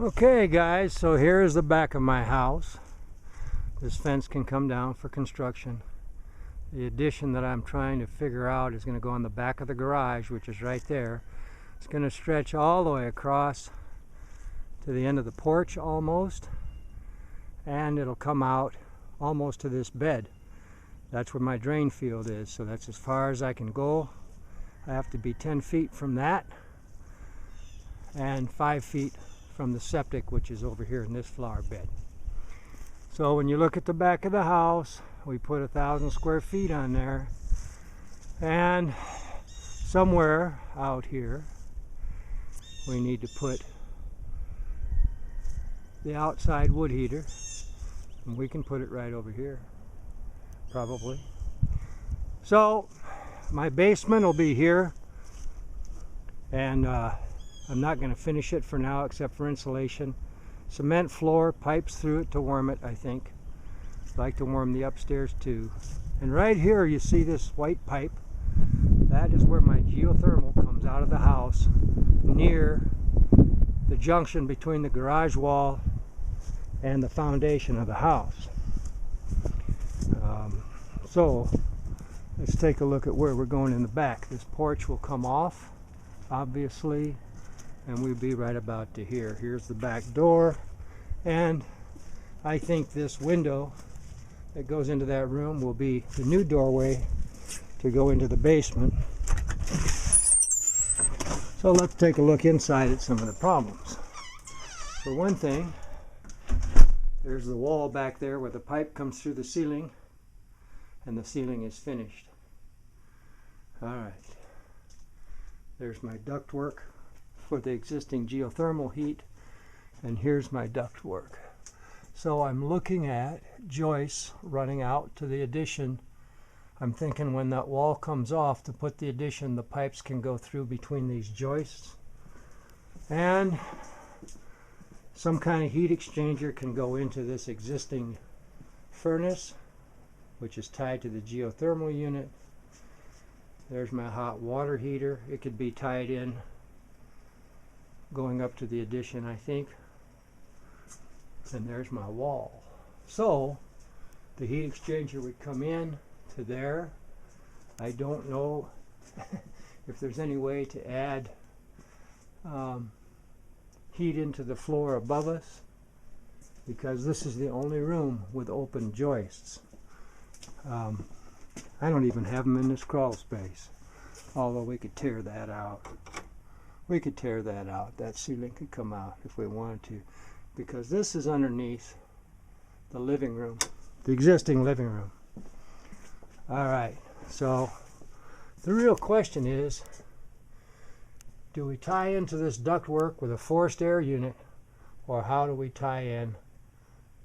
Okay guys, so here's the back of my house. This fence can come down for construction. The addition that I'm trying to figure out is going to go on the back of the garage, which is right there. It's going to stretch all the way across to the end of the porch almost, and it'll come out almost to this bed. That's where my drain field is, so that's as far as I can go. I have to be 10 feet from that and 5 feet from the septic, which is over here in this flower bed. So when you look at the back of the house, we put 1,000 square feet on there, and somewhere out here we need to put the outside wood heater, and we can put it right over here probably. So my basement will be here, and I'm not going to finish it for now except for insulation. Cement floor, pipes through it to warm it, I think. I'd like to warm the upstairs too. And right here you see this white pipe. That is where my geothermal comes out of the house, near the junction between the garage wall and the foundation of the house. So let's take a look at where we're going in the back. This porch will come off, obviously, and we'll be right about to here. Here's the back door, and I think this window that goes into that room will be the new doorway to go into the basement. So let's take a look inside at some of the problems. For one thing, there's the wall back there where the pipe comes through the ceiling, and the ceiling is finished. Alright, there's my ductwork for the existing geothermal heat, and here's my ductwork. So I'm looking at joists running out to the addition. I'm thinking when that wall comes off to put the addition, the pipes can go through between these joists, and some kind of heat exchanger can go into this existing furnace, which is tied to the geothermal unit. There's my hot water heater. It could be tied in going up to the addition, I think. And there's my wall. So the heat exchanger would come in to there. I don't know if there's any way to add heat into the floor above us, because this is the only room with open joists. I don't even have them in this crawl space, although we could tear that out. We could tear that out. That ceiling could come out if we wanted to, because this is underneath the living room, the existing living room. Alright, so the real question is, do we tie into this ductwork with a forced air unit, or how do we tie in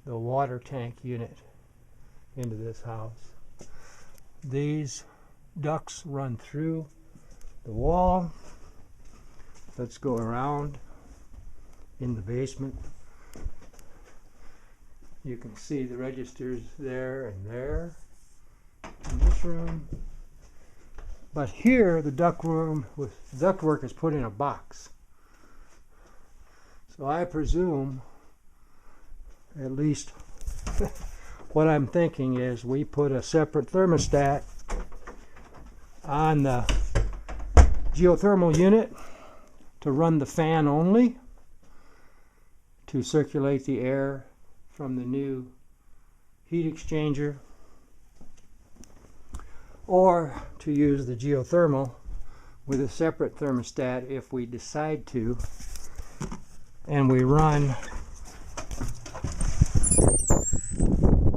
the water tank unit into this house? These ducts run through the wall. Let's go around in the basement. You can see the registers there and there in this room. But here the ductwork is put in a box. So I presume, at least what I'm thinking is, we put a separate thermostat on the geothermal unit to run the fan only, to circulate the air from the new heat exchanger, or to use the geothermal with a separate thermostat if we decide to, and we run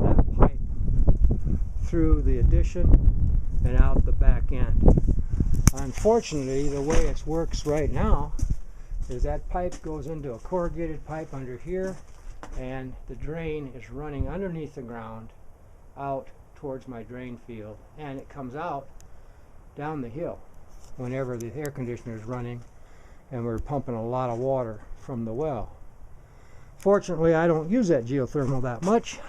that pipe through the addition and out the back end. Unfortunately, the way it works right now is that pipe goes into a corrugated pipe under here, and the drain is running underneath the ground out towards my drain field, and it comes out down the hill whenever the air conditioner is running and we're pumping a lot of water from the well. Fortunately, I don't use that geothermal that much,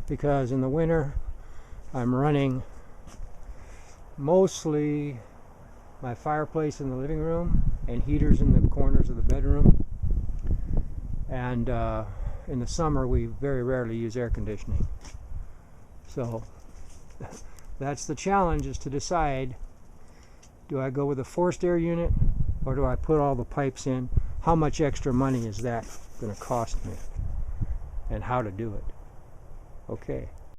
because in the winter I'm running mostly my fireplace in the living room and heaters in the corners of the bedroom, and in the summer we very rarely use air conditioning. So that's the challenge, is to decide, do I go with a forced air unit or do I put all the pipes in? How much extra money is that going to cost me, and how to do it? Okay.